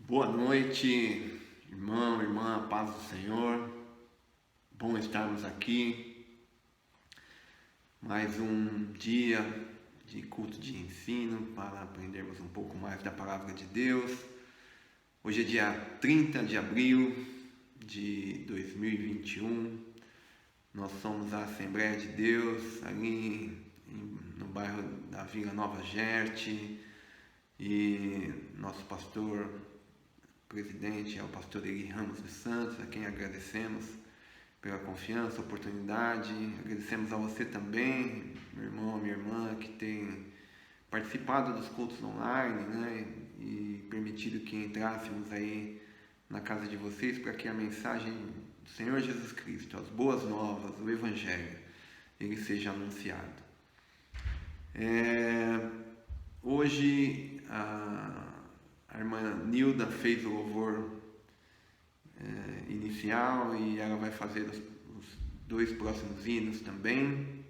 Boa noite, irmão, irmã, paz do Senhor. Bom estarmos aqui. Mais um dia de culto de ensino para aprendermos um pouco mais da palavra de Deus. Hoje é dia 30 de abril de 2021. Nós somos a Assembleia de Deus ali no bairro da Vila Nova Gerte, e nosso pastor presidente é o pastor Eli Ramos dos Santos, a quem agradecemos pela confiança, oportunidade. Agradecemos a você também, meu irmão, minha irmã, que tem participado dos cultos online, né, e permitido que entrássemos aí na casa de vocês para que a mensagem do Senhor Jesus Cristo, as boas novas, o Evangelho, ele seja anunciado. Hoje a irmã Nilda fez o louvor inicial e ela vai fazer os 2 próximos hinos também.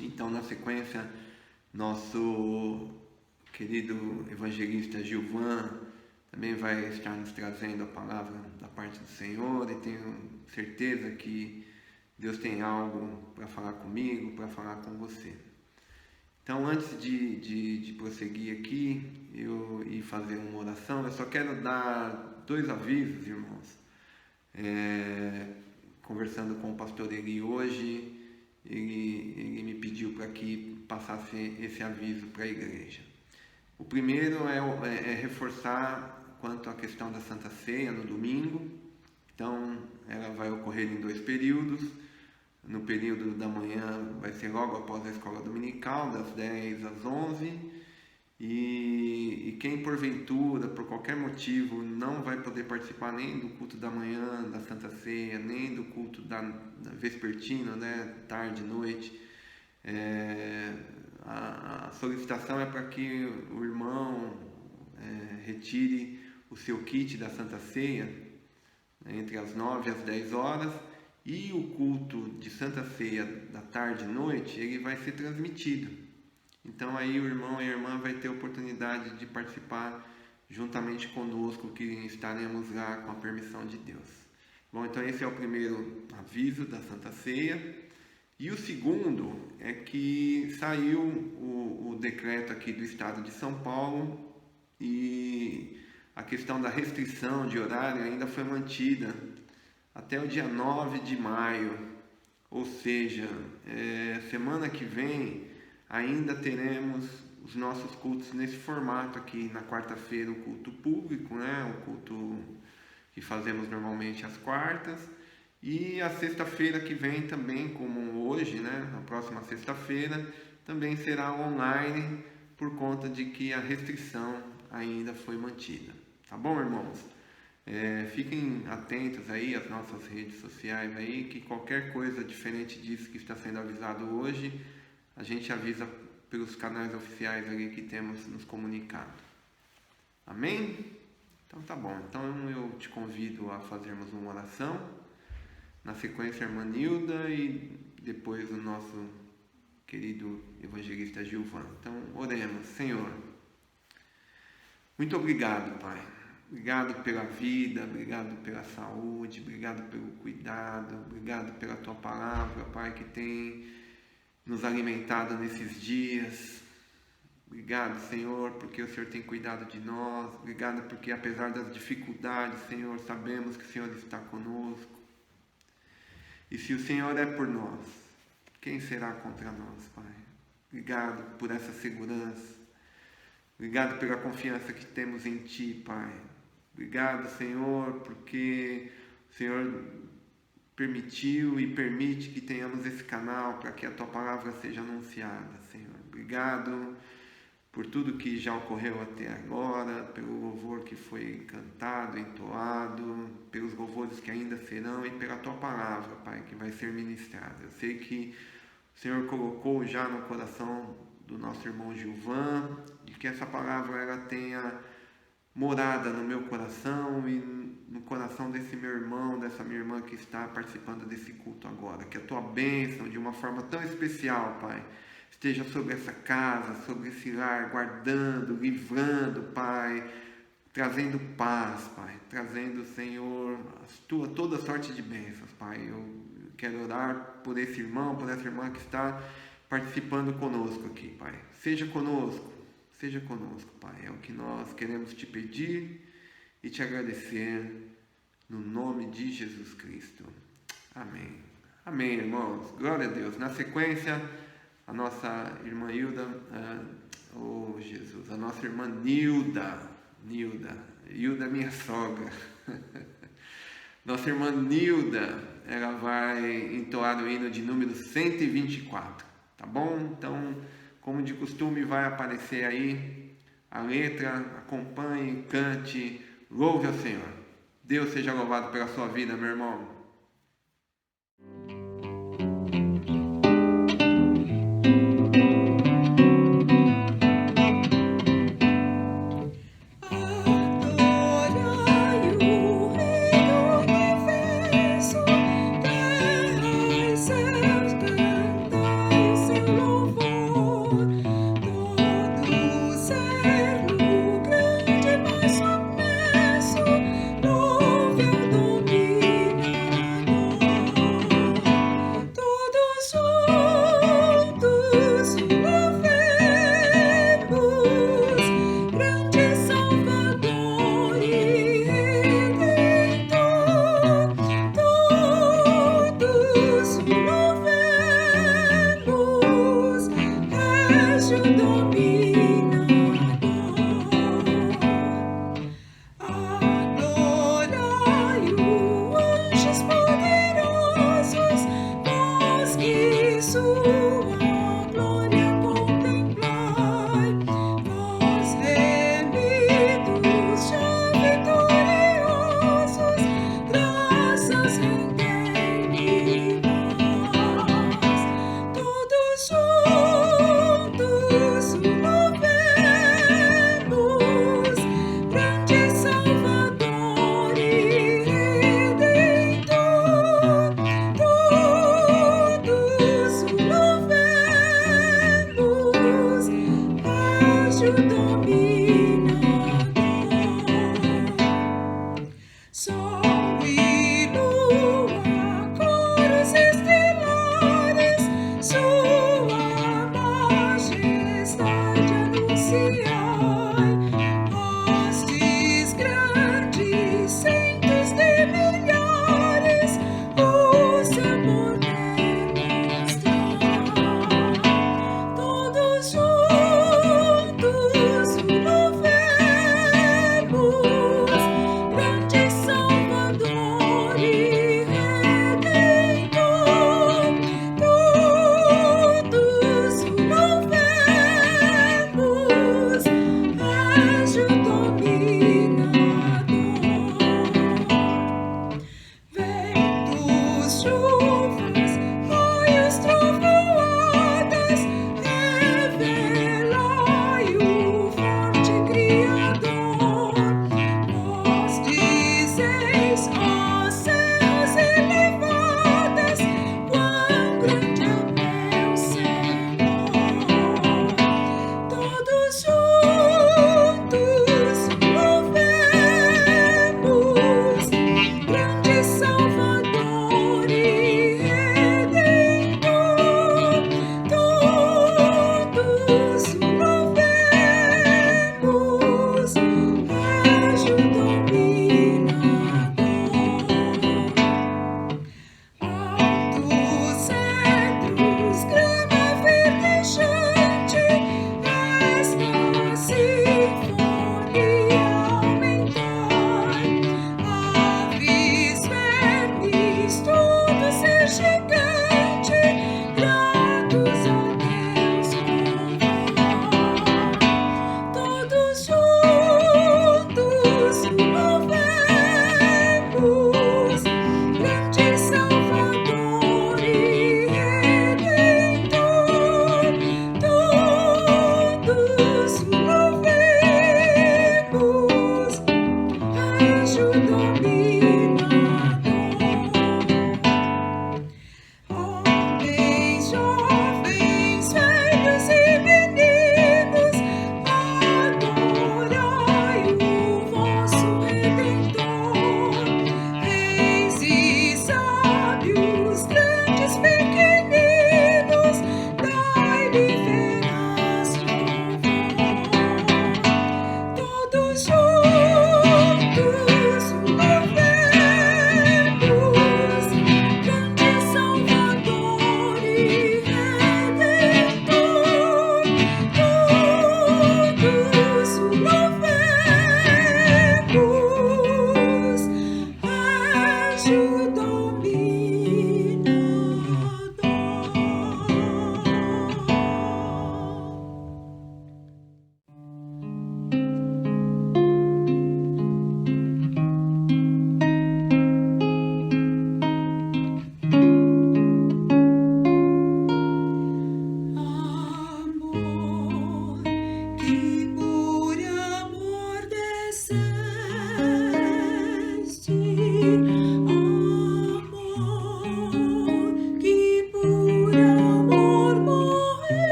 Então, na sequência, nosso querido evangelista Gilvan também vai estar nos trazendo a palavra da parte do Senhor, e tenho certeza que Deus tem algo para falar comigo, para falar com você. Então, antes de prosseguir aqui e fazer uma oração, eu só quero dar 2 avisos, irmãos. Conversando com o pastor Eli hoje, ele me pediu para que passasse esse aviso para a igreja. O primeiro é reforçar quanto à questão da Santa Ceia no domingo. Então, ela vai ocorrer em 2 períodos. No período da manhã vai ser logo após a escola dominical, das 10 às 11. E quem porventura, por qualquer motivo, não vai poder participar nem do culto da manhã, da Santa Ceia, nem do culto da vespertino, né, tarde, noite, a solicitação é para que o irmão retire o seu kit da Santa Ceia, né, entre as 9 e as 10 horas, e o culto de Santa Ceia da tarde e noite, ele vai ser transmitido. Então aí o irmão e a irmã vai ter a oportunidade de participar juntamente conosco, que estaremos lá com a permissão de Deus. Bom, então esse é o primeiro aviso da Santa Ceia. E o segundo é que saiu o decreto aqui do Estado de São Paulo, e a questão da restrição de horário ainda foi mantida até o dia 9 de maio, ou seja, semana que vem ainda teremos os nossos cultos nesse formato aqui. Na quarta-feira o culto público, né? O culto que fazemos normalmente às quartas, e a sexta-feira que vem também, como hoje, né? Na próxima sexta-feira também será online, por conta de que a restrição ainda foi mantida. Tá bom, irmãos? Fiquem atentos aí às nossas redes sociais aí, que qualquer coisa diferente disso que está sendo avisado hoje, a gente avisa pelos canais oficiais ali que temos nos comunicado. Amém? Então tá bom. Então eu te convido a fazermos uma oração. Na sequência, a irmã Nilda, e depois o nosso querido evangelista Gilvan. Então oremos. Senhor, muito obrigado, Pai. Obrigado pela vida, obrigado pela saúde, obrigado pelo cuidado, obrigado pela Tua palavra, Pai, que tem nos alimentado nesses dias. Obrigado, Senhor, porque o Senhor tem cuidado de nós. Obrigado porque, apesar das dificuldades, Senhor, sabemos que o Senhor está conosco. E se o Senhor é por nós, quem será contra nós, Pai? Obrigado por essa segurança. Obrigado pela confiança que temos em Ti, Pai. Obrigado, Senhor, porque o Senhor permitiu e permite que tenhamos esse canal para que a Tua palavra seja anunciada, Senhor. Obrigado por tudo que já ocorreu até agora, pelo louvor que foi cantado, entoado, pelos louvores que ainda serão e pela Tua palavra, Pai, que vai ser ministrada. Eu sei que o Senhor colocou já no coração do nosso irmão Gilvan, e que essa palavra ela tenha morada no meu coração e no coração desse meu irmão, dessa minha irmã que está participando desse culto agora. Que a Tua bênção, de uma forma tão especial, Pai, esteja sobre essa casa, sobre esse lar, guardando, livrando, Pai, trazendo paz, Pai, trazendo, Senhor, toda sorte de bênçãos, Pai. Eu quero orar por esse irmão, por essa irmã que está participando conosco aqui, Pai. Seja conosco, Pai. É o que nós queremos Te pedir e Te agradecer, no nome de Jesus Cristo. Amém. Amém, irmãos. Glória a Deus. Na sequência, a nossa irmã Hilda, Jesus, a nossa irmã Nilda, minha sogra. Nossa irmã Nilda, ela vai entoar o hino de número 124, tá bom? Então, como de costume, vai aparecer aí a letra, acompanhe, cante, louve ao Senhor. Deus seja louvado pela sua vida, meu irmão. anjo dominador. Adorai-o, anjos poderosos, vós que sua glória contemplai, vós remidos já vitoriosos, graças rendei-lhe nós. Todos juntos o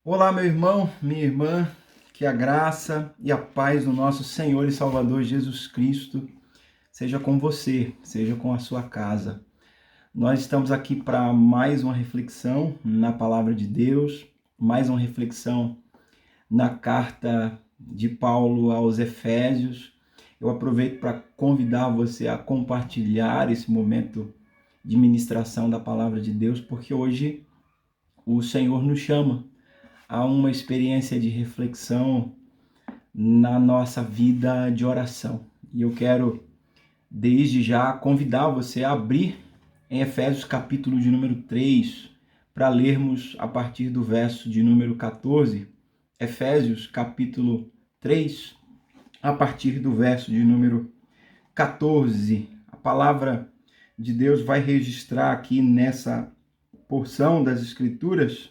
Olá, meu irmão, minha irmã, que a graça e a paz do nosso Senhor e Salvador Jesus Cristo seja com você, seja com a sua casa. Nós estamos aqui para mais uma reflexão na palavra de Deus, mais uma reflexão na carta de Paulo aos Efésios. Eu aproveito para convidar você a compartilhar esse momento de ministração da palavra de Deus, porque hoje o Senhor nos chama a uma experiência de reflexão na nossa vida de oração. E eu quero, desde já, convidar você a abrir em Efésios capítulo de número 3, para lermos a partir do verso de número 14. Efésios capítulo 3, a partir do verso de número 14. A palavra de Deus vai registrar aqui nessa porção das Escrituras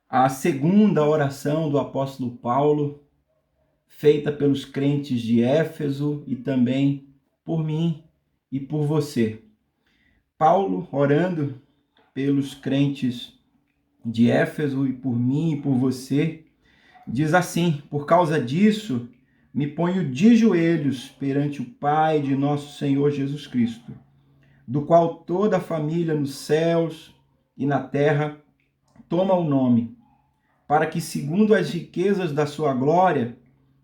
a segunda oração do apóstolo Paulo, feita pelos crentes de Éfeso e também por mim e por você. Paulo orando pelos crentes de Éfeso e por mim e por você, diz assim: por causa disso, me ponho de joelhos perante o Pai de nosso Senhor Jesus Cristo, do qual toda a família nos céus e na terra toma o nome, para que, segundo as riquezas da sua glória,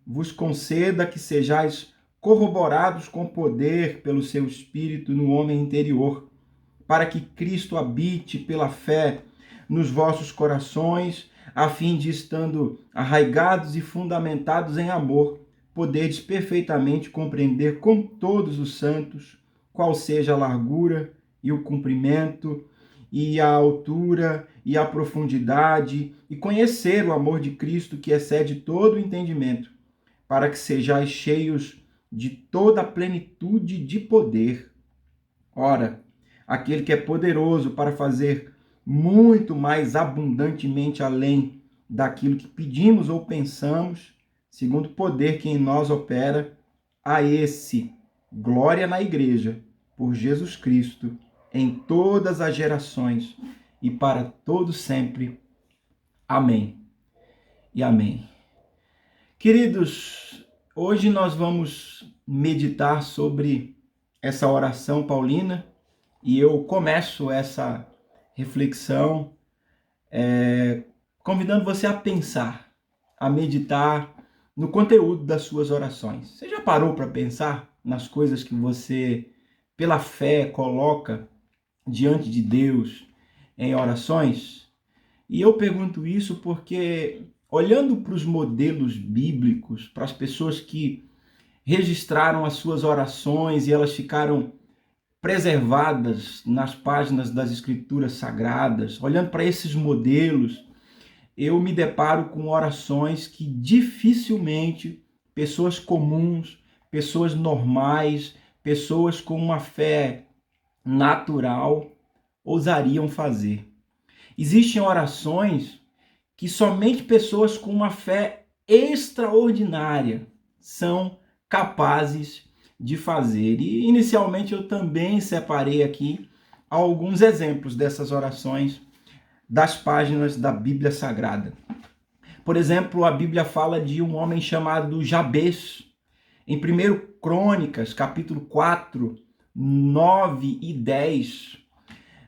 vos conceda que sejais corroborados com poder pelo seu Espírito no homem interior, para que Cristo habite pela fé nos vossos corações, a fim de, estando arraigados e fundamentados em amor, poderdes perfeitamente compreender com todos os santos qual seja a largura e o comprimento, e a altura e a profundidade, e conhecer o amor de Cristo que excede todo o entendimento, para que sejais cheios de toda a plenitude de poder. Ora, aquele que é poderoso para fazer muito mais abundantemente além daquilo que pedimos ou pensamos, segundo o poder que em nós opera, a esse glória na igreja, por Jesus Cristo, em todas as gerações e para todo sempre. Amém e amém. Queridos, hoje nós vamos meditar sobre essa oração paulina e eu começo essa reflexão convidando você a pensar, a meditar no conteúdo das suas orações. Você já parou para pensar nas coisas que você, pela fé, coloca diante de Deus em orações? E eu pergunto isso porque, olhando para os modelos bíblicos, para as pessoas que registraram as suas orações e elas ficaram preservadas nas páginas das Escrituras Sagradas, olhando para esses modelos, eu me deparo com orações que dificilmente pessoas comuns, pessoas normais, pessoas com uma fé natural ousariam fazer. Existem orações que somente pessoas com uma fé extraordinária são capazes de fazer. E inicialmente eu também separei aqui alguns exemplos dessas orações das páginas da Bíblia Sagrada. Por exemplo, a Bíblia fala de um homem chamado Jabez. Em 1 Crônicas, capítulo 4, 9 e 10,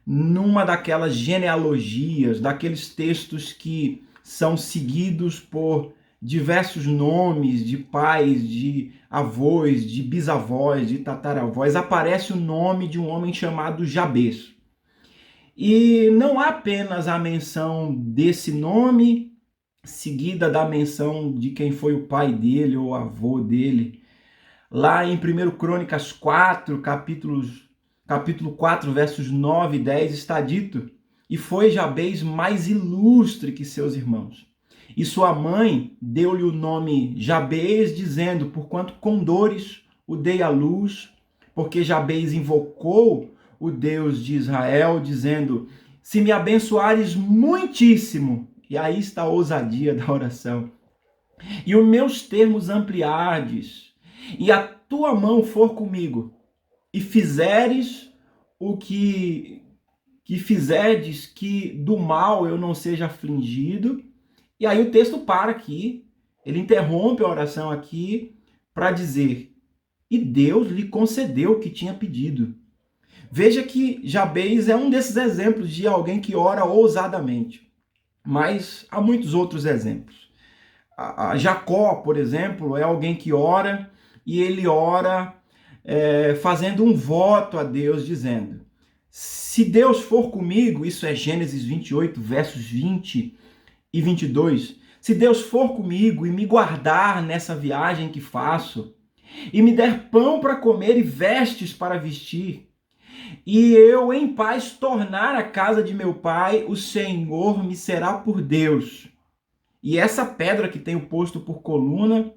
numa daquelas genealogias, daqueles textos que são seguidos por diversos nomes de pais, de avós, de bisavós, de tataravós, aparece o nome de um homem chamado Jabez. E não há apenas a menção desse nome, seguida da menção de quem foi o pai dele ou avô dele. Lá em 1 Crônicas 4, capítulo 4, versos 9 e 10, está dito: e foi Jabez mais ilustre que seus irmãos. E sua mãe deu-lhe o nome Jabez, dizendo: porquanto com dores o dei à luz, porque Jabez invocou o Deus de Israel, dizendo: se me abençoares muitíssimo, e aí está a ousadia da oração, e os meus termos ampliardes, e a tua mão for comigo, e fizeres o que que fizerdes que do mal eu não seja afligido. E aí o texto para aqui, ele interrompe a oração aqui para dizer: e Deus lhe concedeu o que tinha pedido. Veja que Jabez é um desses exemplos de alguém que ora ousadamente, mas há muitos outros exemplos. Jacó, por exemplo, é alguém que ora, e ele ora fazendo um voto a Deus, dizendo: se Deus for comigo, isso é Gênesis 28, versos 20 e 22, se Deus for comigo e me guardar nessa viagem que faço, e me der pão para comer e vestes para vestir, e eu em paz tornar a casa de meu pai, o Senhor me será por Deus. E essa pedra que tenho posto por coluna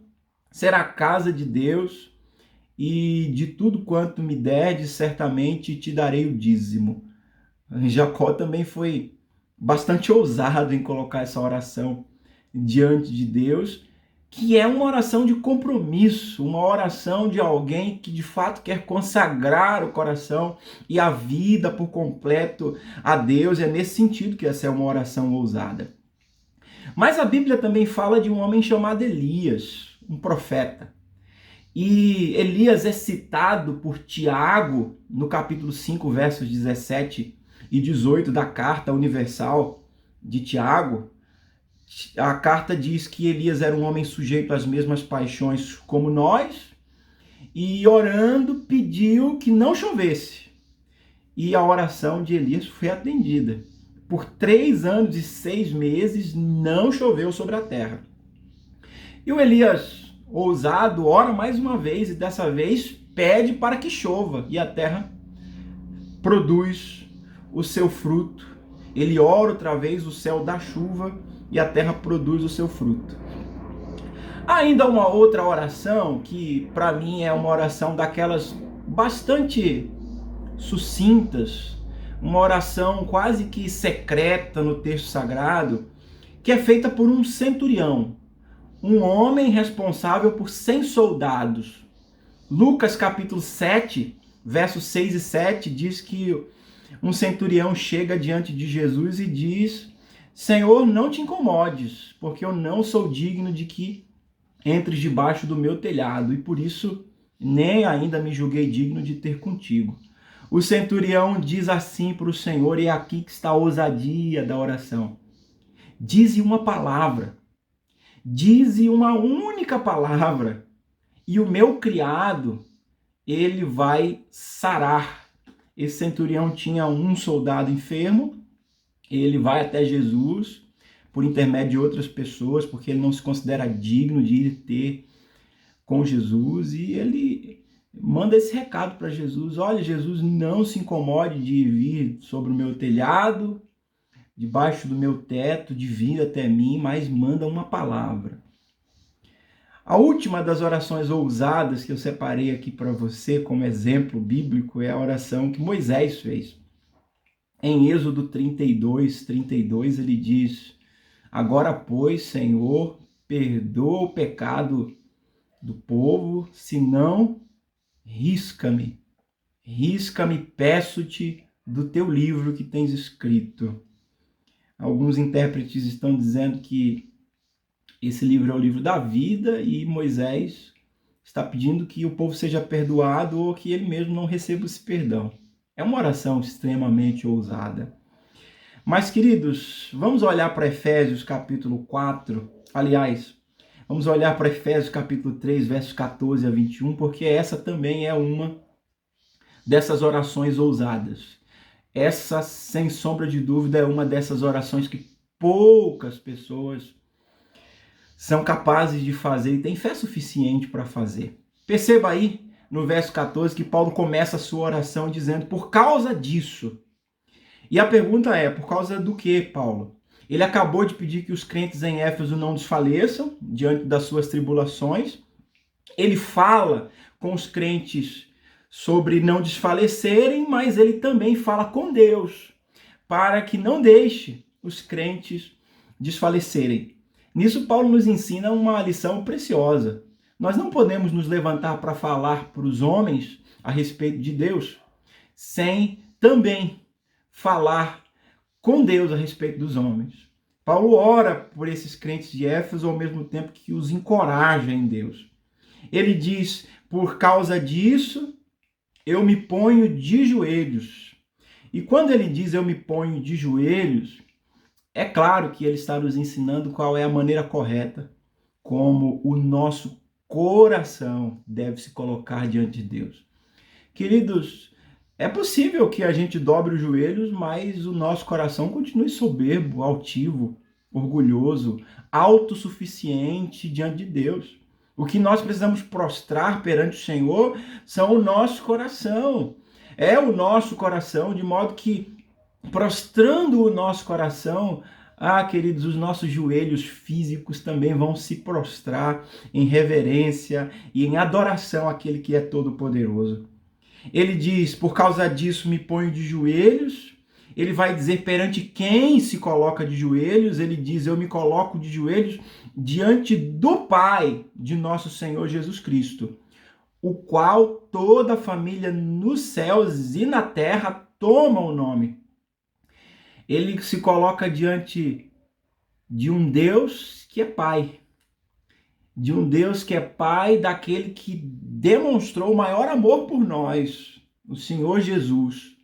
será a casa de Deus, e de tudo quanto me derdes, certamente te darei o dízimo. Jacó também foi bastante ousado em colocar essa oração diante de Deus, que é uma oração de compromisso, uma oração de alguém que de fato quer consagrar o coração e a vida por completo a Deus. É nesse sentido que essa é uma oração ousada. Mas a Bíblia também fala de um homem chamado Elias, um profeta. E Elias é citado por Tiago no capítulo 5, versos 17 e 18 da Carta Universal de Tiago. A carta diz que Elias era um homem sujeito às mesmas paixões como nós, e orando pediu que não chovesse. E a oração de Elias foi atendida. Por 3 anos e 6 meses não choveu sobre a terra. E o Elias, ousado, ora mais uma vez, e dessa vez pede para que chova, e a terra produz o seu fruto. Ele ora outra vez, o céu dá chuva, e a terra produz o seu fruto. Ainda uma outra oração, que para mim é uma oração daquelas bastante sucintas, uma oração quase que secreta no texto sagrado, que é feita por um centurião, um homem responsável por 100 soldados. Lucas capítulo 7, versos 6 e 7 diz que um centurião chega diante de Jesus e diz: Senhor, não te incomodes, porque eu não sou digno de que entres debaixo do meu telhado, e por isso nem ainda me julguei digno de ter contigo. O centurião diz assim para o Senhor, e é aqui que está a ousadia da oração: dize uma palavra, dize uma única palavra, e o meu criado, ele vai sarar. Esse centurião tinha um soldado enfermo, ele vai até Jesus, por intermédio de outras pessoas, porque ele não se considera digno de ir ter com Jesus, e ele manda esse recado para Jesus: olha, Jesus, não se incomode de vir sobre o meu telhado, debaixo do meu teto, de vir até mim, mas manda uma palavra. A última das orações ousadas que eu separei aqui para você como exemplo bíblico é a oração que Moisés fez. Em Êxodo 32 ele diz: agora, pois, Senhor, perdoa o pecado do povo, senão risca-me, peço-te, do teu livro que tens escrito. Alguns intérpretes estão dizendo que esse livro é o livro da vida, e Moisés está pedindo que o povo seja perdoado ou que ele mesmo não receba esse perdão. É uma oração extremamente ousada. Mas, queridos, vamos olhar para Efésios capítulo 4. Aliás, vamos olhar para Efésios capítulo 3, versos 14 a 21, porque essa também é uma dessas orações ousadas. Essa, sem sombra de dúvida, é uma dessas orações que poucas pessoas são capazes de fazer e têm fé suficiente para fazer. Perceba aí no verso 14 que Paulo começa a sua oração dizendo: por causa disso. E a pergunta é: por causa do que, Paulo? Ele acabou de pedir que os crentes em Éfeso não desfaleçam diante das suas tribulações. Ele fala com os crentes sobre não desfalecerem, mas ele também fala com Deus para que não deixe os crentes desfalecerem. Nisso, Paulo nos ensina uma lição preciosa. Nós não podemos nos levantar para falar para os homens a respeito de Deus sem também falar com Deus a respeito dos homens. Paulo ora por esses crentes de Éfeso ao mesmo tempo que os encoraja em Deus. Ele diz: por causa disso, eu me ponho de joelhos. E quando ele diz eu me ponho de joelhos, é claro que ele está nos ensinando qual é a maneira correta como o nosso coração deve se colocar diante de Deus. Queridos, é possível que a gente dobre os joelhos, mas o nosso coração continue soberbo, altivo, orgulhoso, autossuficiente diante de Deus. O que nós precisamos prostrar perante o Senhor são o nosso coração. É o nosso coração, de modo que, prostrando o nosso coração, queridos, os nossos joelhos físicos também vão se prostrar em reverência e em adoração àquele que é todo-poderoso. Ele diz: por causa disso me ponho de joelhos. Ele vai dizer perante quem se coloca de joelhos. Ele diz: eu me coloco de joelhos diante do Pai de nosso Senhor Jesus Cristo, o qual toda a família nos céus e na terra toma o nome. Ele se coloca diante de um Deus que é Pai. De um Deus que é Pai daquele que demonstrou o maior amor por nós, o Senhor Jesus.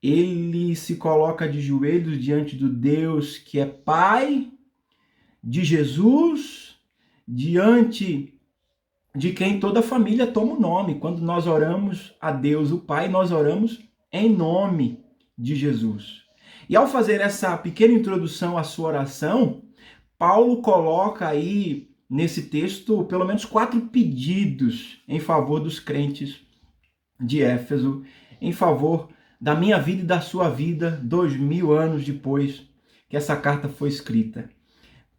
Ele se coloca de joelhos diante do Deus que é Pai, de Jesus, diante de quem toda a família toma o nome. Quando nós oramos a Deus, o Pai, nós oramos em nome de Jesus. E ao fazer essa pequena introdução à sua oração, Paulo coloca aí nesse texto pelo menos 4 pedidos em favor dos crentes de Éfeso, em favor da minha vida e da sua vida 2000 anos depois que essa carta foi escrita.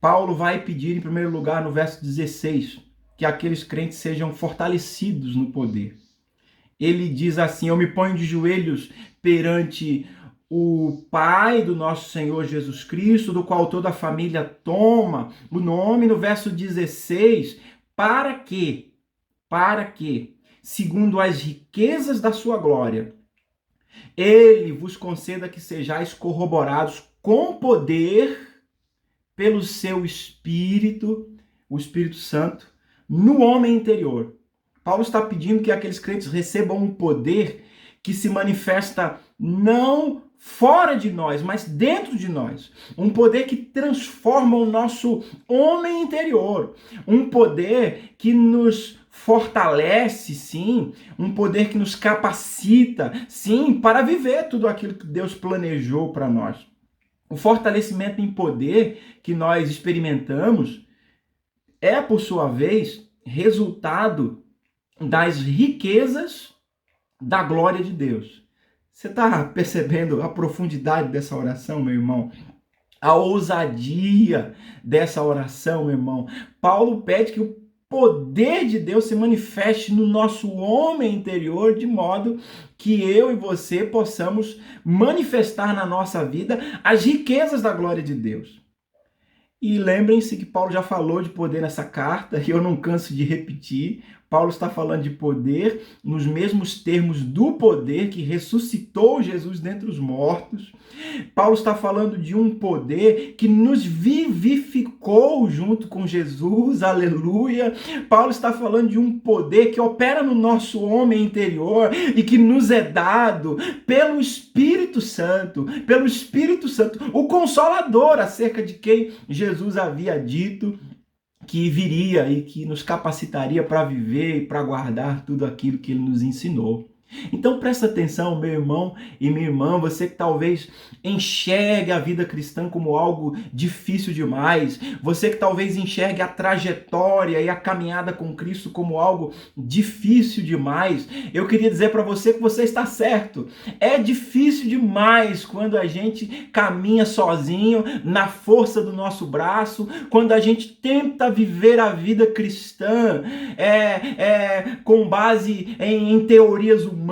Paulo vai pedir, em primeiro lugar, no verso 16, que aqueles crentes sejam fortalecidos no poder. Ele diz assim: eu me ponho de joelhos perante o Pai do nosso Senhor Jesus Cristo, do qual toda a família toma o nome, no verso 16, para que, segundo as riquezas da sua glória, ele vos conceda que sejais corroborados com poder pelo seu Espírito, o Espírito Santo, no homem interior. Paulo está pedindo que aqueles crentes recebam um poder que se manifesta não fora de nós, mas dentro de nós. Um poder que transforma o nosso homem interior. Um poder que nos fortalece, sim. Um poder que nos capacita, sim, para viver tudo aquilo que Deus planejou para nós. O fortalecimento em poder que nós experimentamos é, por sua vez, resultado das riquezas da glória de Deus. Você está percebendo a profundidade dessa oração, meu irmão? A ousadia dessa oração, meu irmão? Paulo pede que o poder de Deus se manifeste no nosso homem interior, de modo que eu e você possamos manifestar na nossa vida as riquezas da glória de Deus. E lembrem-se que Paulo já falou de poder nessa carta, e eu não canso de repetir. Paulo está falando de poder nos mesmos termos do poder que ressuscitou Jesus dentre os mortos. Paulo está falando de um poder que nos vivificou junto com Jesus, aleluia. Paulo está falando de um poder que opera no nosso homem interior e que nos é dado pelo Espírito Santo, o Consolador, acerca de quem Jesus havia dito que viria e que nos capacitaria para viver e para guardar tudo aquilo que ele nos ensinou. Então presta atenção, meu irmão e minha irmã, você que talvez enxergue a vida cristã como algo difícil demais, você que talvez enxergue a trajetória e a caminhada com Cristo como algo difícil demais, eu queria dizer para você que você está certo. É difícil demais quando a gente caminha sozinho, na força do nosso braço, quando a gente tenta viver a vida cristã com base em teorias humanas,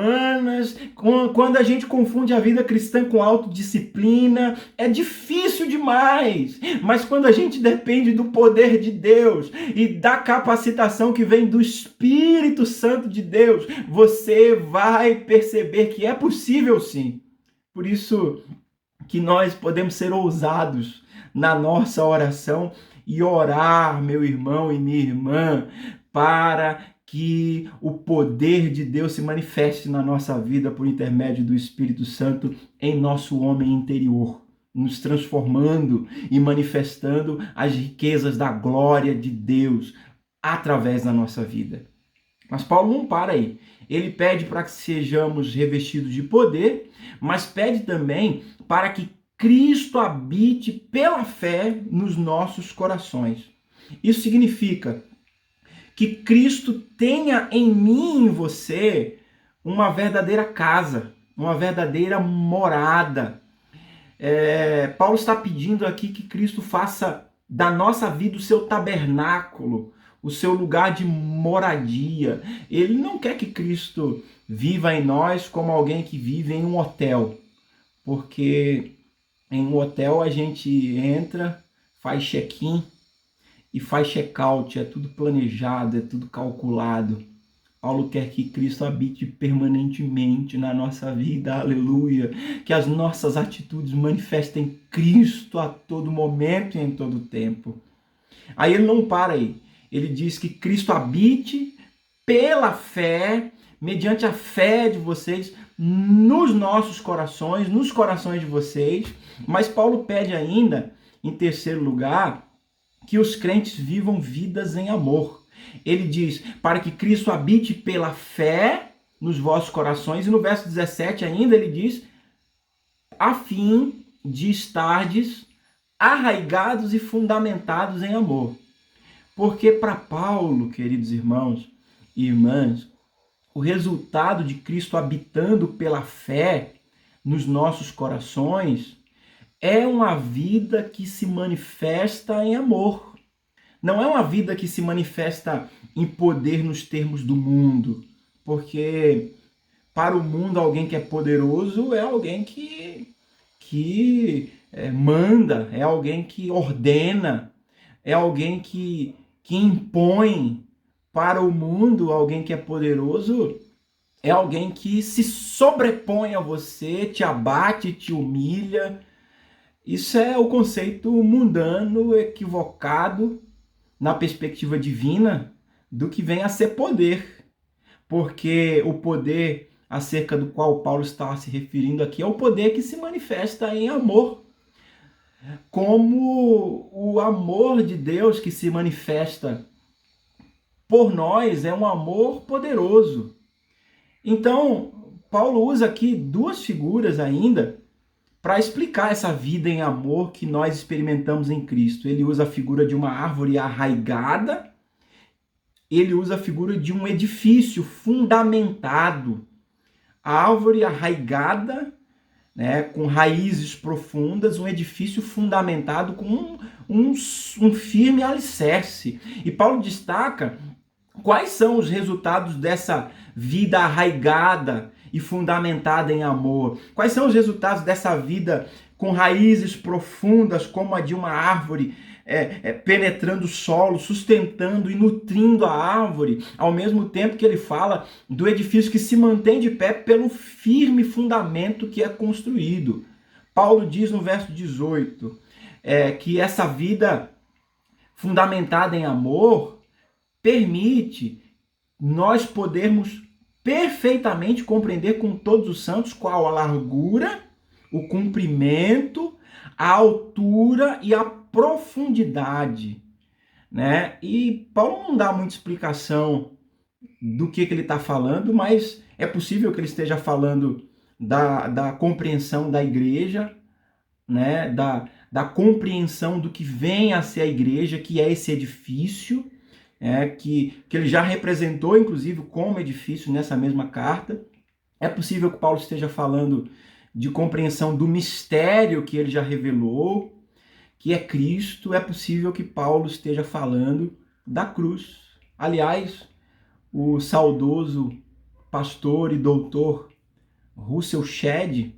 quando a gente confunde a vida cristã com autodisciplina, é difícil demais. Mas quando a gente depende do poder de Deus e da capacitação que vem do Espírito Santo de Deus, você vai perceber que é possível sim. Por isso que nós podemos ser ousados na nossa oração e orar, meu irmão e minha irmã, para que o poder de Deus se manifeste na nossa vida por intermédio do Espírito Santo em nosso homem interior, nos transformando e manifestando as riquezas da glória de Deus através da nossa vida. Mas Paulo não para aí. Ele pede para que sejamos revestidos de poder, mas pede também para que Cristo habite pela fé nos nossos corações. Isso significa que Cristo tenha em mim e em você uma verdadeira casa, uma verdadeira morada. Paulo está pedindo aqui que Cristo faça da nossa vida o seu tabernáculo, o seu lugar de moradia. Ele não quer que Cristo viva em nós como alguém que vive em um hotel, porque em um hotel a gente entra, faz check-in e faz check-out, é tudo planejado, é tudo calculado. Paulo quer que Cristo habite permanentemente na nossa vida, aleluia, que as nossas atitudes manifestem Cristo a todo momento e em todo tempo. Aí ele não para aí, ele diz que Cristo habite pela fé, mediante a fé de vocês, nos nossos corações, nos corações de vocês, mas Paulo pede ainda, em terceiro lugar, que os crentes vivam vidas em amor. Ele diz, para que Cristo habite pela fé nos vossos corações, e no verso 17 ainda ele diz, a fim de estardes arraigados e fundamentados em amor. Porque para Paulo, queridos irmãos e irmãs, o resultado de Cristo habitando pela fé nos nossos corações é uma vida que se manifesta em amor. Não é uma vida que se manifesta em poder nos termos do mundo, porque para o mundo alguém que é poderoso é alguém que manda, é alguém que ordena, é alguém que impõe. Para o mundo, alguém que é poderoso é alguém que se sobrepõe a você, te abate, te humilha. Isso é o conceito mundano, equivocado, na perspectiva divina, do que vem a ser poder. Porque o poder acerca do qual Paulo está se referindo aqui é o poder que se manifesta em amor. Como o amor de Deus que se manifesta por nós é um amor poderoso. Então, Paulo usa aqui duas figuras ainda para explicar essa vida em amor que nós experimentamos em Cristo. Ele usa a figura de uma árvore arraigada, ele usa a figura de um edifício fundamentado. A árvore arraigada, né, com raízes profundas, um edifício fundamentado com um firme alicerce. E Paulo destaca quais são os resultados dessa vida arraigada e fundamentada em amor? Quais são os resultados dessa vida com raízes profundas, como a de uma árvore, penetrando o solo, sustentando e nutrindo a árvore, ao mesmo tempo que ele fala do edifício que se mantém de pé pelo firme fundamento que é construído. Paulo diz no verso 18 que essa vida fundamentada em amor permite nós podermos perfeitamente compreender com todos os santos qual a largura, o comprimento, a altura e a profundidade, né? E Paulo não dá muita explicação do que ele está falando, mas é possível que ele esteja falando da compreensão da igreja, né? Da compreensão do que vem a ser a igreja, que é esse edifício, que ele já representou, inclusive, como edifício nessa mesma carta. É possível que Paulo esteja falando de compreensão do mistério que ele já revelou, que é Cristo. É possível que Paulo esteja falando da cruz. Aliás, o saudoso pastor e doutor Russell Shedd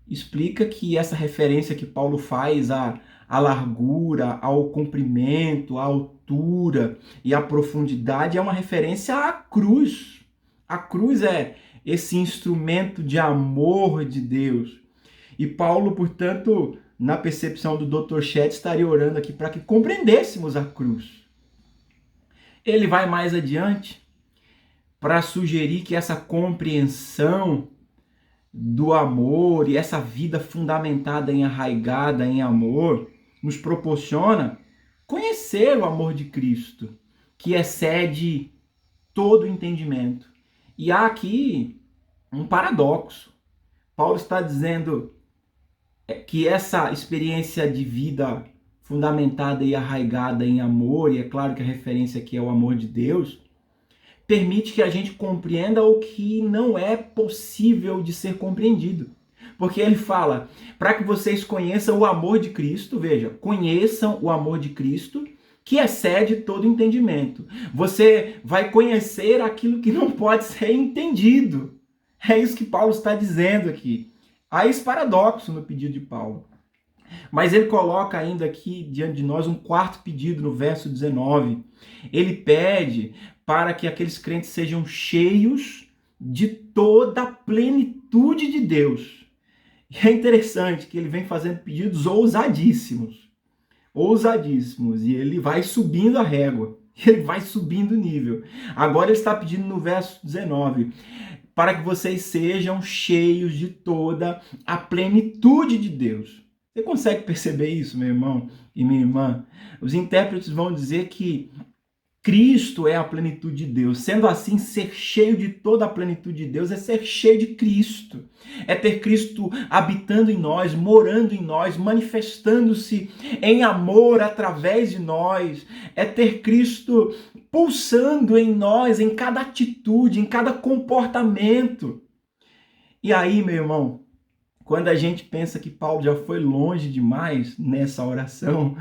explica que essa referência que Paulo faz à largura, ao comprimento, à altura e à profundidade é uma referência à cruz. A cruz é esse instrumento de amor de Deus E Paulo, portanto, na percepção do Dr. Chet, estaria orando aqui para que compreendêssemos a cruz. Ele vai mais adiante para sugerir que essa compreensão do amor e essa vida fundamentada em arraigada em amor nos proporciona conhecer o amor de Cristo, que excede todo entendimento. E há aqui um paradoxo. Paulo está dizendo que essa experiência de vida fundamentada e arraigada em amor, e é claro que a referência aqui é o amor de Deus, permite que a gente compreenda o que não é possível de ser compreendido. Porque ele fala, para que vocês conheçam o amor de Cristo, veja, conheçam o amor de Cristo, que excede todo entendimento. Você vai conhecer aquilo que não pode ser entendido. É isso que Paulo está dizendo aqui. Há esse paradoxo no pedido de Paulo. Mas ele coloca ainda aqui diante de nós um quarto pedido no verso 19. Ele pede para que aqueles crentes sejam cheios de toda a plenitude de Deus. E é interessante que ele vem fazendo pedidos ousadíssimos. Ousadíssimos. E ele vai subindo a régua. Ele vai subindo o nível. Agora ele está pedindo no verso 19, para que vocês sejam cheios de toda a plenitude de Deus. Você consegue perceber isso, meu irmão e minha irmã? Os intérpretes vão dizer que Cristo é a plenitude de Deus. Sendo assim, ser cheio de toda a plenitude de Deus é ser cheio de Cristo. É ter Cristo habitando em nós, morando em nós, manifestando-se em amor através de nós. É ter Cristo pulsando em nós, em cada atitude, em cada comportamento. E aí, meu irmão, quando a gente pensa que Paulo já foi longe demais nessa oração,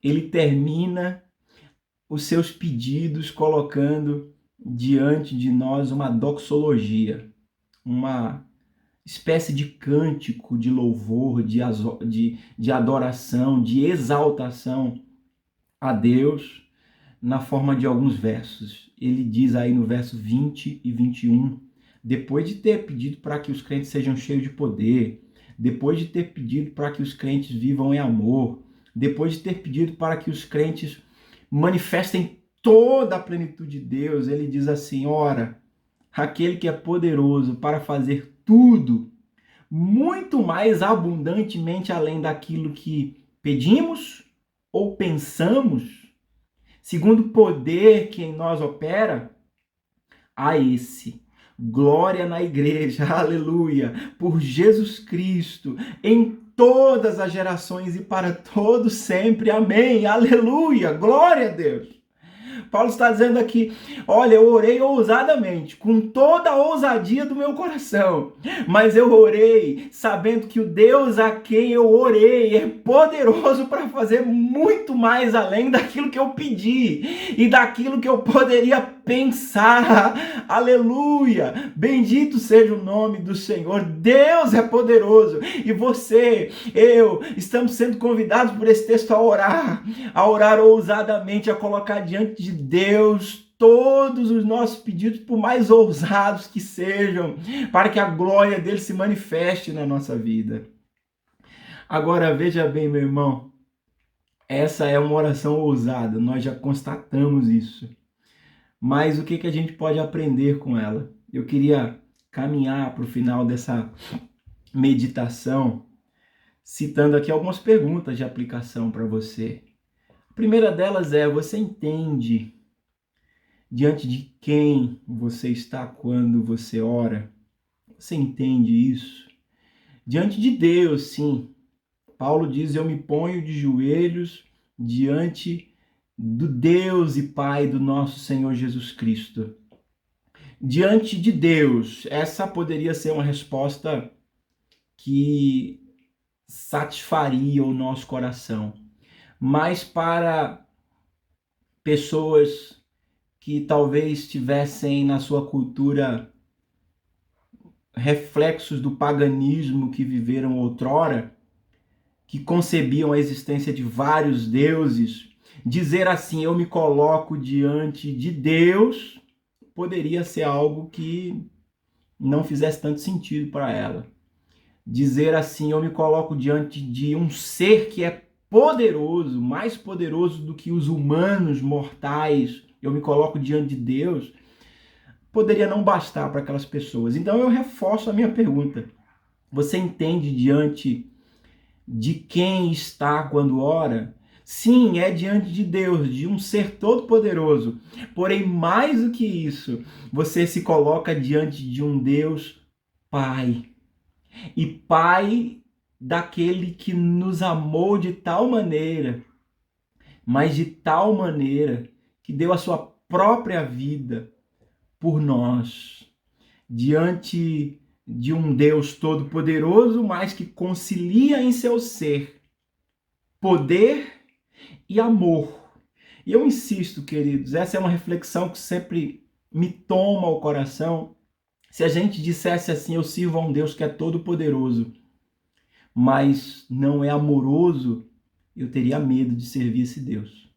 ele termina os seus pedidos colocando diante de nós uma doxologia, uma espécie de cântico de louvor, de adoração, de exaltação a Deus na forma de alguns versos. Ele diz aí no verso 20 e 21, depois de ter pedido para que os crentes sejam cheios de poder, depois de ter pedido para que os crentes vivam em amor, depois de ter pedido para que os crentes manifestem toda a plenitude de Deus, ele diz assim, ora, aquele que é poderoso para fazer tudo, muito mais abundantemente além daquilo que pedimos ou pensamos, segundo o poder que em nós opera, a esse glória na igreja, aleluia, por Jesus Cristo, em todas as gerações e para todos sempre, amém, aleluia, glória a Deus. Paulo está dizendo aqui, olha, eu orei ousadamente, com toda a ousadia do meu coração, mas eu orei sabendo que o Deus a quem eu orei é poderoso para fazer muito mais além daquilo que eu pedi e daquilo que eu poderia pensar, aleluia, bendito seja o nome do Senhor, Deus é poderoso, e você, eu, estamos sendo convidados por esse texto a orar ousadamente, a colocar diante de Deus todos os nossos pedidos, por mais ousados que sejam, para que a glória dele se manifeste na nossa vida. Agora, veja bem, meu irmão, essa é uma oração ousada, nós já constatamos isso. Mas o que a gente pode aprender com ela? Eu queria caminhar para o final dessa meditação, citando aqui algumas perguntas de aplicação para você. A primeira delas é, você entende diante de quem você está quando você ora? Você entende isso? Diante de Deus, sim. Paulo diz, eu me ponho de joelhos diante do Deus e Pai do nosso Senhor Jesus Cristo. Diante de Deus, essa poderia ser uma resposta que satisfaria o nosso coração. Mas para pessoas que talvez tivessem na sua cultura reflexos do paganismo que viveram outrora, que concebiam a existência de vários deuses, dizer assim, eu me coloco diante de Deus, poderia ser algo que não fizesse tanto sentido para ela. dizer assim, eu me coloco diante de um ser que é poderoso, mais poderoso do que os humanos mortais, eu me coloco diante de Deus, poderia não bastar para aquelas pessoas. Então eu reforço a minha pergunta. Você entende diante de quem está quando ora? Sim, é diante de Deus, de um ser todo-poderoso. Porém, mais do que isso, você se coloca diante de um Deus Pai. E Pai daquele que nos amou de tal maneira, mas de tal maneira que deu a sua própria vida por nós. Diante de um Deus todo-poderoso, mas que concilia em seu ser poder e amor. E eu insisto, queridos, essa é uma reflexão que sempre me toma o coração. Se a gente dissesse assim, eu sirvo a um Deus que é todo-poderoso, mas não é amoroso, eu teria medo de servir esse Deus.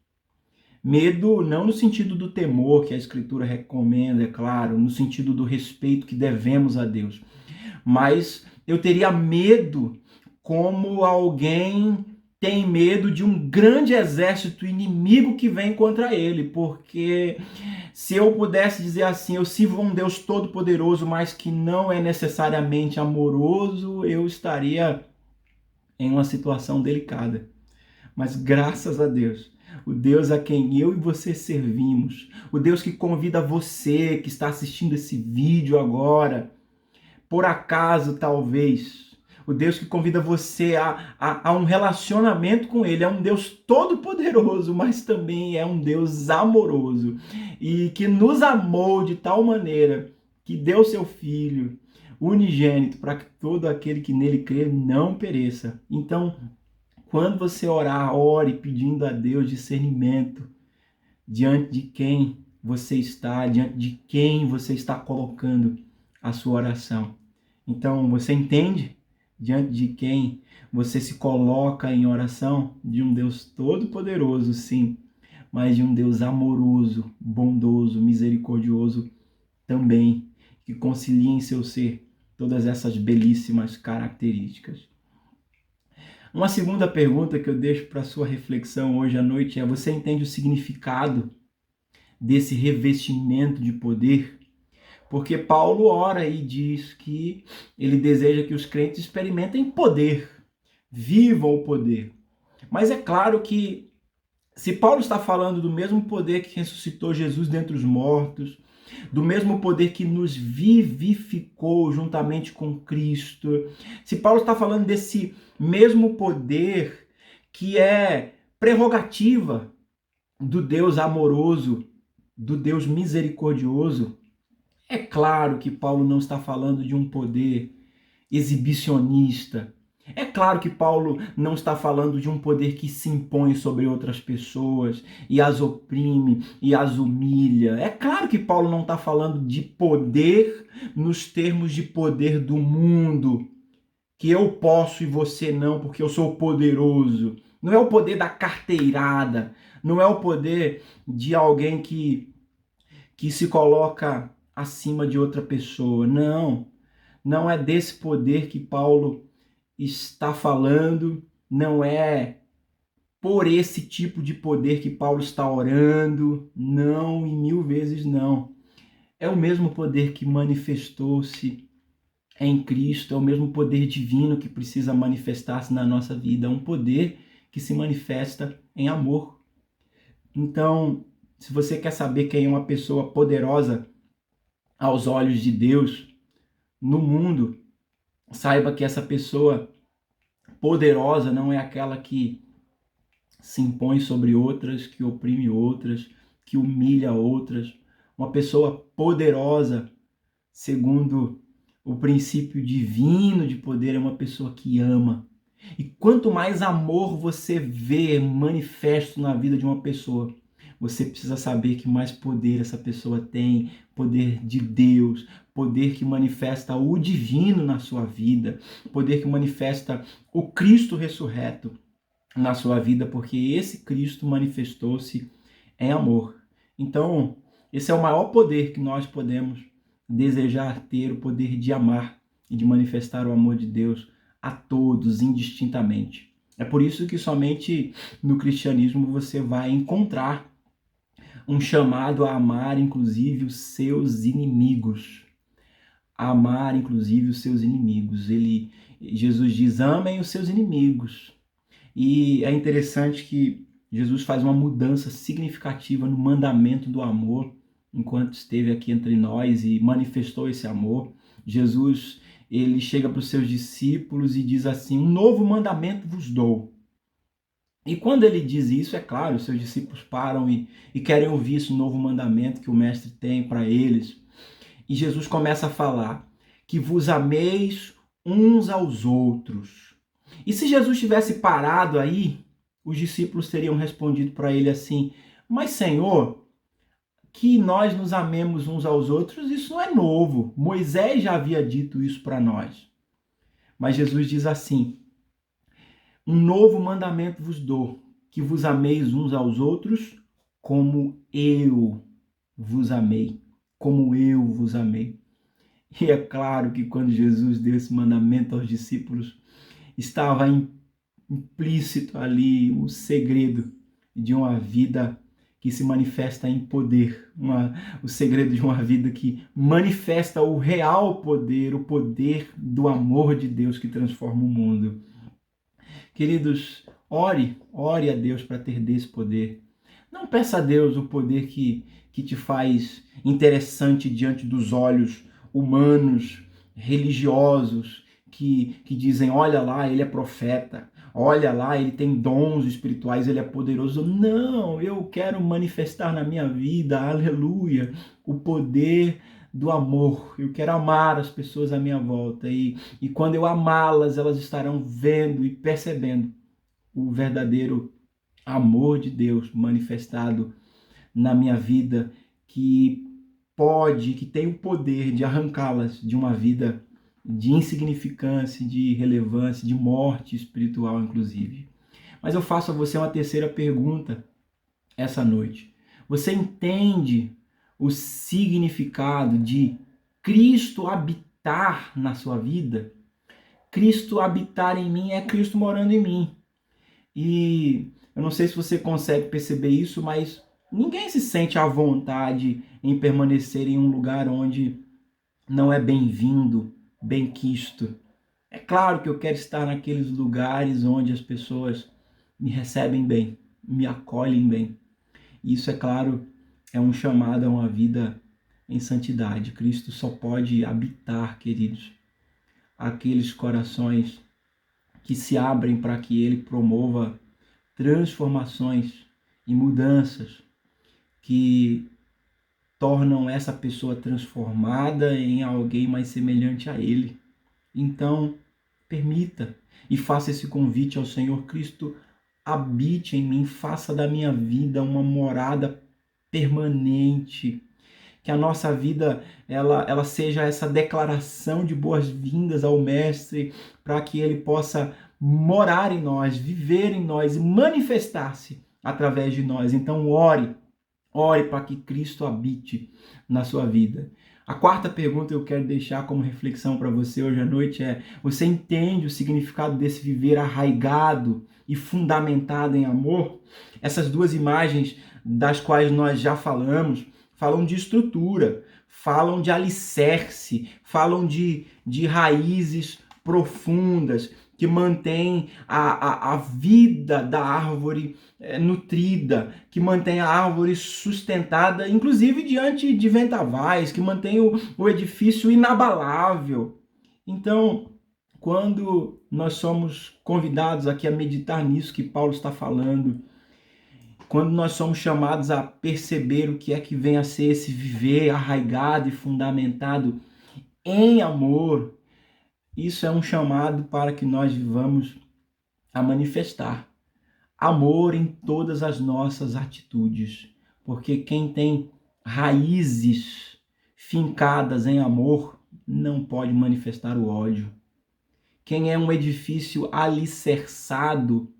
Medo não no sentido do temor que a Escritura recomenda, é claro, no sentido do respeito que devemos a Deus, mas eu teria medo como alguém tem medo de um grande exército inimigo que vem contra ele, porque se eu pudesse dizer assim, eu sirvo a um Deus todo-poderoso, mas que não é necessariamente amoroso, eu estaria em uma situação delicada. Mas graças a Deus, o Deus a quem eu e você servimos, o Deus que convida você que está assistindo esse vídeo agora, por acaso talvez, o Deus que convida você a um relacionamento com Ele, é um Deus todo-poderoso, mas também é um Deus amoroso e que nos amou de tal maneira que deu seu Filho unigênito para que todo aquele que nele crê não pereça. Então, quando você orar, ore pedindo a Deus discernimento diante de quem você está, diante de quem você está colocando a sua oração. Então, você entende diante de quem você se coloca em oração? De um Deus todo-poderoso, sim, mas de um Deus amoroso, bondoso, misericordioso também, que concilia em seu ser todas essas belíssimas características. Uma segunda pergunta que eu deixo para sua reflexão hoje à noite é: você entende o significado desse revestimento de poder? Porque Paulo ora e diz que ele deseja que os crentes experimentem poder, vivam o poder. Mas é claro que se Paulo está falando do mesmo poder que ressuscitou Jesus dentre os mortos, do mesmo poder que nos vivificou juntamente com Cristo, se Paulo está falando desse mesmo poder que é prerrogativa do Deus amoroso, do Deus misericordioso, é claro que Paulo não está falando de um poder exibicionista. É claro que Paulo não está falando de um poder que se impõe sobre outras pessoas e as oprime e as humilha. É claro que Paulo não está falando de poder nos termos de poder do mundo, que eu posso e você não, porque eu sou poderoso. Não é o poder da carteirada, não é o poder de alguém que se coloca acima de outra pessoa. Não é desse poder que Paulo está falando, não é por esse tipo de poder que Paulo está orando, não, e 1000 vezes não. É o mesmo poder que manifestou-se em Cristo, é o mesmo poder divino que precisa manifestar-se na nossa vida, é um poder que se manifesta em amor. Então, se você quer saber quem é uma pessoa poderosa aos olhos de Deus no mundo, saiba que essa pessoa poderosa não é aquela que se impõe sobre outras, que oprime outras, que humilha outras. Uma pessoa poderosa, segundo o princípio divino de poder, é uma pessoa que ama. E quanto mais amor você vê manifesto na vida de uma pessoa, você precisa saber que mais poder essa pessoa tem, poder de Deus, poder que manifesta o divino na sua vida, poder que manifesta o Cristo ressurreto na sua vida, porque esse Cristo manifestou-se em amor. Então, esse é o maior poder que nós podemos desejar ter, o poder de amar e de manifestar o amor de Deus a todos indistintamente. É por isso que somente no cristianismo você vai encontrar um chamado a amar, inclusive, os seus inimigos. A amar, inclusive, os seus inimigos. Jesus diz, amem os seus inimigos. E é interessante que Jesus faz uma mudança significativa no mandamento do amor enquanto esteve aqui entre nós e manifestou esse amor. Jesus, ele chega para os seus discípulos e diz assim, um novo mandamento vos dou. E quando ele diz isso, é claro, os seus discípulos param e querem ouvir esse novo mandamento que o mestre tem para eles. E Jesus começa a falar que vos ameis uns aos outros. E se Jesus tivesse parado aí, os discípulos teriam respondido para ele assim, mas Senhor, que nós nos amemos uns aos outros, isso não é novo. Moisés já havia dito isso para nós. Mas Jesus diz assim, um novo mandamento vos dou, que vos ameis uns aos outros como eu vos amei. Como eu vos amei. E é claro que quando Jesus deu esse mandamento aos discípulos, estava implícito ali o segredo de uma vida que se manifesta em poder, o segredo de uma vida que manifesta o real poder, o poder do amor de Deus que transforma o mundo. Queridos, ore a Deus para ter desse poder. Não peça a Deus o poder que te faz interessante diante dos olhos humanos, religiosos, que dizem, olha lá, ele é profeta, olha lá, ele tem dons espirituais, ele é poderoso. Não, eu quero manifestar na minha vida, aleluia, o poder do amor. Eu quero amar as pessoas à minha volta e quando eu amá-las, elas estarão vendo e percebendo o verdadeiro amor de Deus manifestado na minha vida, que tem o poder de arrancá-las de uma vida de insignificância, de irrelevância, de morte espiritual, inclusive. Mas eu faço a você uma terceira pergunta essa noite. Você entende o significado de Cristo habitar na sua vida? Cristo habitar em mim é Cristo morando em mim. E eu não sei se você consegue perceber isso, mas ninguém se sente à vontade em permanecer em um lugar onde não é bem-vindo, bem-quisto. É claro que eu quero estar naqueles lugares onde as pessoas me recebem bem, me acolhem bem. Isso, é claro, é um chamado a uma vida em santidade. Cristo só pode habitar, queridos, aqueles corações que se abrem para que Ele promova transformações e mudanças que tornam essa pessoa transformada em alguém mais semelhante a Ele. Então, permita e faça esse convite ao Senhor. Cristo, habite em mim, faça da minha vida uma morada permanente. Que a nossa vida ela seja essa declaração de boas-vindas ao Mestre, para que Ele possa morar em nós, viver em nós e manifestar-se através de nós. Então ore para que Cristo habite na sua vida. A quarta pergunta que eu quero deixar como reflexão para você hoje à noite é: você entende o significado desse viver arraigado e fundamentado em amor? Essas duas imagens das quais nós já falamos, falam de estrutura, falam de alicerce, falam de raízes profundas que mantêm a vida da árvore nutrida, que mantém a árvore sustentada, inclusive diante de vendavais, que mantém o edifício inabalável. Então, quando nós somos convidados aqui a meditar nisso que Paulo está falando, quando nós somos chamados a perceber o que é que vem a ser esse viver arraigado e fundamentado em amor, isso é um chamado para que nós vivamos a manifestar amor em todas as nossas atitudes. Porque quem tem raízes fincadas em amor não pode manifestar o ódio. Quem é um edifício alicerçado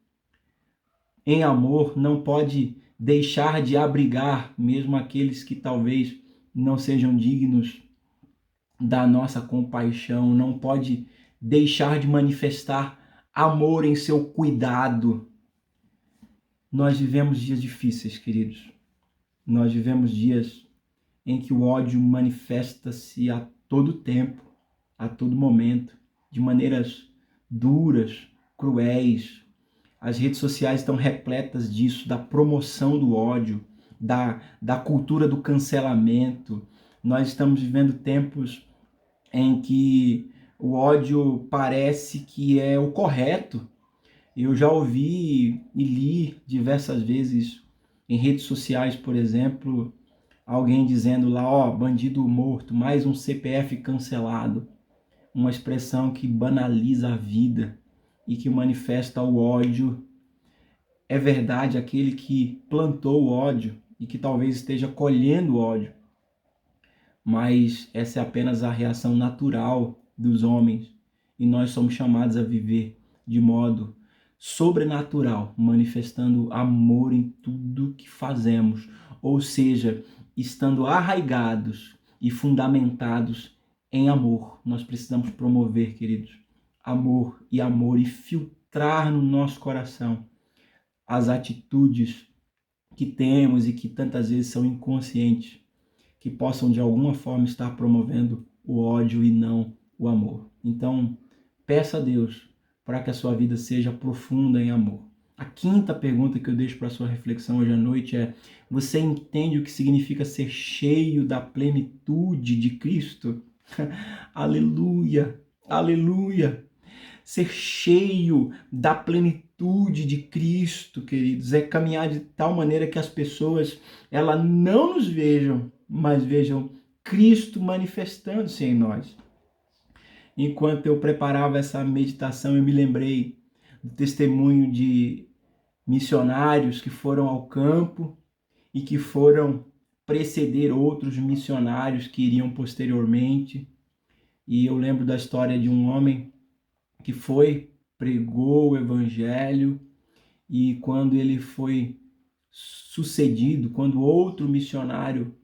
em amor não pode deixar de abrigar mesmo aqueles que talvez não sejam dignos da nossa compaixão, não pode deixar de manifestar amor em seu cuidado. Nós vivemos dias difíceis, queridos. Nós vivemos dias em que o ódio manifesta-se a todo tempo, a todo momento, de maneiras duras, cruéis. As redes sociais estão repletas disso, da promoção do ódio, da cultura do cancelamento. Nós estamos vivendo tempos em que o ódio parece que é o correto. Eu já ouvi e li diversas vezes em redes sociais, por exemplo, alguém dizendo lá, ó, bandido morto, mais um CPF cancelado. Uma expressão que banaliza a vida e que manifesta o ódio. É verdade, aquele que plantou o ódio e que talvez esteja colhendo o ódio, mas essa é apenas a reação natural dos homens e nós somos chamados a viver de modo sobrenatural, manifestando amor em tudo que fazemos, ou seja, estando arraigados e fundamentados em amor. Nós precisamos promover, queridos, amor e filtrar no nosso coração as atitudes que temos e que tantas vezes são inconscientes, que possam de alguma forma estar promovendo o ódio e não o amor. Então, peça a Deus para que a sua vida seja profunda em amor. A quinta pergunta que eu deixo para a sua reflexão hoje à noite é: você entende o que significa ser cheio da plenitude de Cristo? Aleluia, aleluia! Ser cheio da plenitude de Cristo, queridos, é caminhar de tal maneira que as pessoas elas não nos vejam, mas vejam Cristo manifestando-se em nós. Enquanto eu preparava essa meditação, eu me lembrei do testemunho de missionários que foram ao campo e que foram preceder outros missionários que iriam posteriormente. E eu lembro da história de um homem que foi, pregou o evangelho, e quando ele foi sucedido, quando outro missionário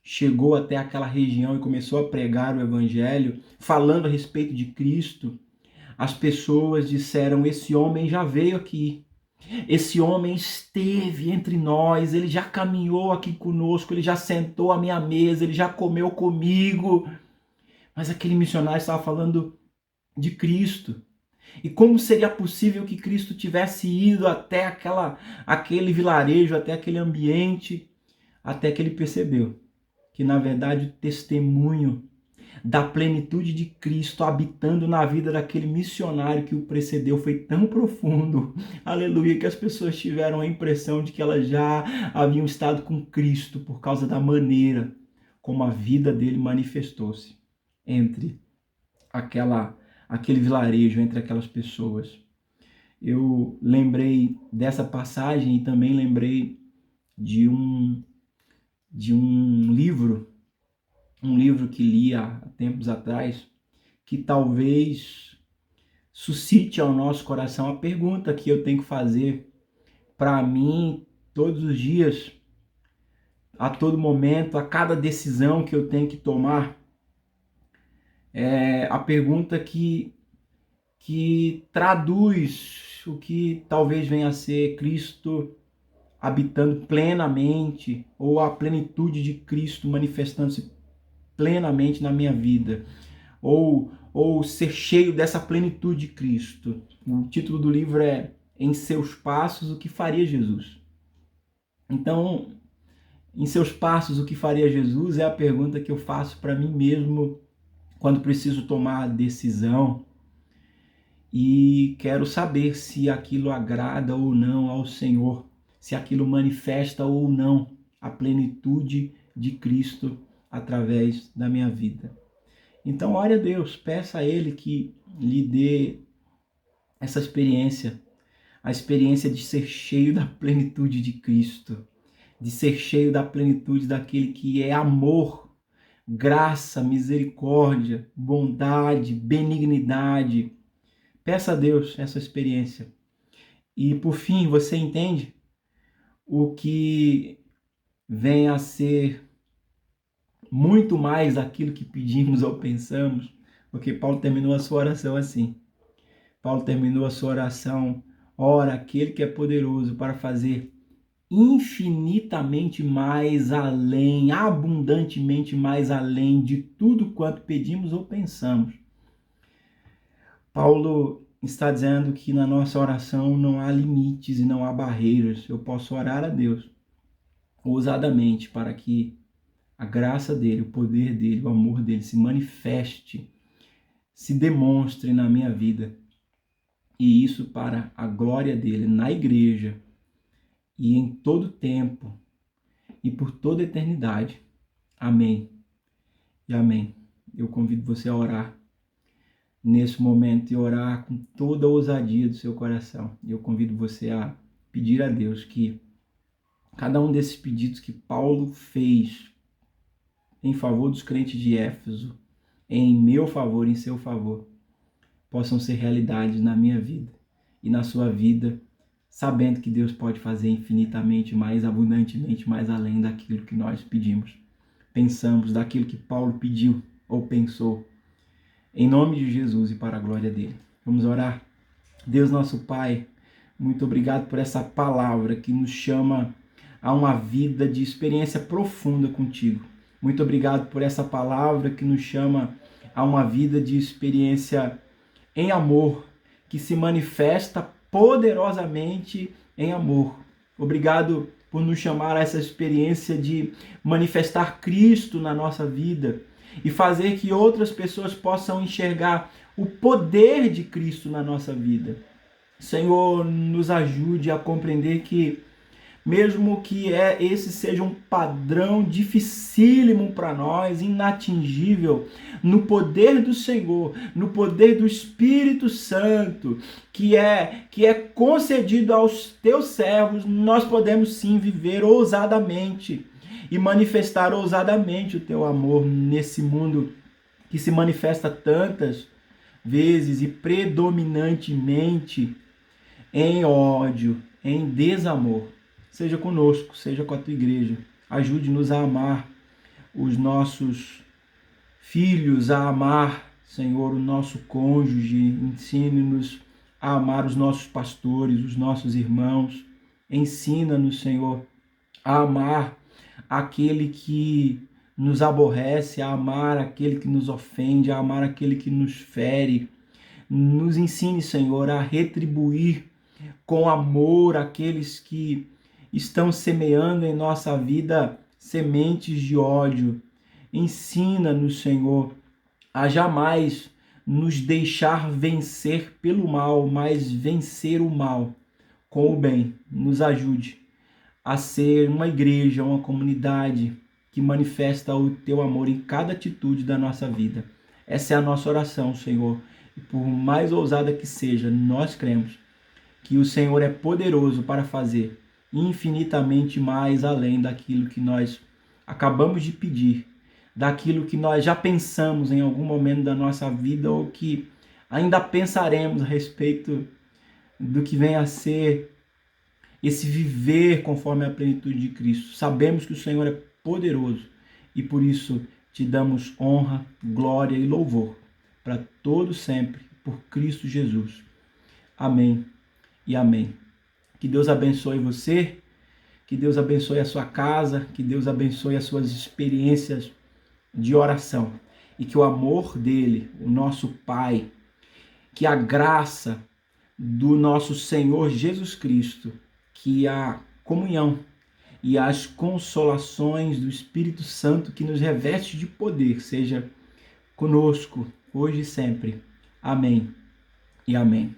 chegou até aquela região e começou a pregar o evangelho, falando a respeito de Cristo, as pessoas disseram: esse homem já veio aqui, esse homem esteve entre nós, ele já caminhou aqui conosco, ele já sentou à minha mesa, ele já comeu comigo. Mas aquele missionário estava falando de Cristo. E como seria possível que Cristo tivesse ido até aquele vilarejo, até aquele ambiente, até que ele percebeu que, na verdade, o testemunho da plenitude de Cristo habitando na vida daquele missionário que o precedeu foi tão profundo, aleluia, que as pessoas tiveram a impressão de que elas já haviam estado com Cristo por causa da maneira como a vida dele manifestou-se entre aquele vilarejo, entre aquelas pessoas. Eu lembrei dessa passagem e também lembrei de um livro que li há tempos atrás, que talvez suscite ao nosso coração a pergunta que eu tenho que fazer para mim todos os dias, a todo momento, a cada decisão que eu tenho que tomar. É a pergunta que traduz o que talvez venha a ser Cristo habitando plenamente, ou a plenitude de Cristo manifestando-se plenamente na minha vida, ou ser cheio dessa plenitude de Cristo. O título do livro é Em Seus Passos, o que faria Jesus? Então, em seus passos, o que faria Jesus é a pergunta que eu faço para mim mesmo quando preciso tomar a decisão e quero saber se aquilo agrada ou não ao Senhor, se aquilo manifesta ou não a plenitude de Cristo através da minha vida. Então, ore a Deus, peça a Ele que lhe dê essa experiência, a experiência de ser cheio da plenitude de Cristo, de ser cheio da plenitude daquele que é amor, graça, misericórdia, bondade, benignidade. Peça a Deus essa experiência. E por fim, você entende o que vem a ser muito mais daquilo que pedimos ou pensamos? Porque Paulo terminou a sua oração assim. Paulo terminou a sua oração: ora, aquele que é poderoso para fazer infinitamente mais além, abundantemente mais além de tudo quanto pedimos ou pensamos. Paulo está dizendo que na nossa oração não há limites e não há barreiras. Eu posso orar a Deus ousadamente para que a graça dele, o poder dele, o amor dele se manifeste, se demonstre na minha vida. E isso para a glória dele na igreja e em todo tempo e por toda a eternidade. Amém e amém. Eu convido você a orar nesse momento e orar com toda a ousadia do seu coração. Eu convido você a pedir a Deus que cada um desses pedidos que Paulo fez em favor dos crentes de Éfeso, em meu favor, em seu favor, possam ser realidades na minha vida e na sua vida, sabendo que Deus pode fazer infinitamente mais, abundantemente mais além daquilo que nós pedimos, pensamos, daquilo que Paulo pediu ou pensou. Em nome de Jesus e para a glória dele. Vamos orar. Deus nosso Pai, muito obrigado por essa palavra que nos chama a uma vida de experiência profunda contigo. Muito obrigado por essa palavra que nos chama a uma vida de experiência em amor, que se manifesta poderosamente em amor. Obrigado por nos chamar a essa experiência de manifestar Cristo na nossa vida e fazer que outras pessoas possam enxergar o poder de Cristo na nossa vida. Senhor, nos ajude a compreender que, mesmo que esse seja um padrão dificílimo para nós, inatingível, no poder do Senhor, no poder do Espírito Santo, que é concedido aos teus servos, nós podemos sim viver ousadamente e manifestar ousadamente o teu amor nesse mundo que se manifesta tantas vezes e predominantemente em ódio, em desamor. Seja conosco, seja com a tua igreja. Ajude-nos a amar os nossos filhos, a amar, Senhor, o nosso cônjuge. Ensine-nos a amar os nossos pastores, os nossos irmãos. Ensina-nos, Senhor, a amar aquele que nos aborrece, a amar aquele que nos ofende, a amar aquele que nos fere. Nos ensine, Senhor, a retribuir com amor aqueles que estão semeando em nossa vida sementes de ódio. Ensina-nos, Senhor, a jamais nos deixar vencer pelo mal, mas vencer o mal com o bem. Nos ajude a ser uma igreja, uma comunidade que manifesta o teu amor em cada atitude da nossa vida. Essa é a nossa oração, Senhor. E por mais ousada que seja, nós cremos que o Senhor é poderoso para fazer infinitamente mais além daquilo que nós acabamos de pedir, daquilo que nós já pensamos em algum momento da nossa vida ou que ainda pensaremos a respeito do que vem a ser esse viver conforme a plenitude de Cristo. Sabemos que o Senhor é poderoso e por isso te damos honra, glória e louvor para todo sempre, por Cristo Jesus. Amém e amém. Que Deus abençoe você, que Deus abençoe a sua casa, que Deus abençoe as suas experiências de oração e que o amor dele, o nosso Pai, que a graça do nosso Senhor Jesus Cristo, que a comunhão e as consolações do Espírito Santo que nos reveste de poder seja conosco hoje e sempre. Amém e amém.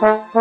Música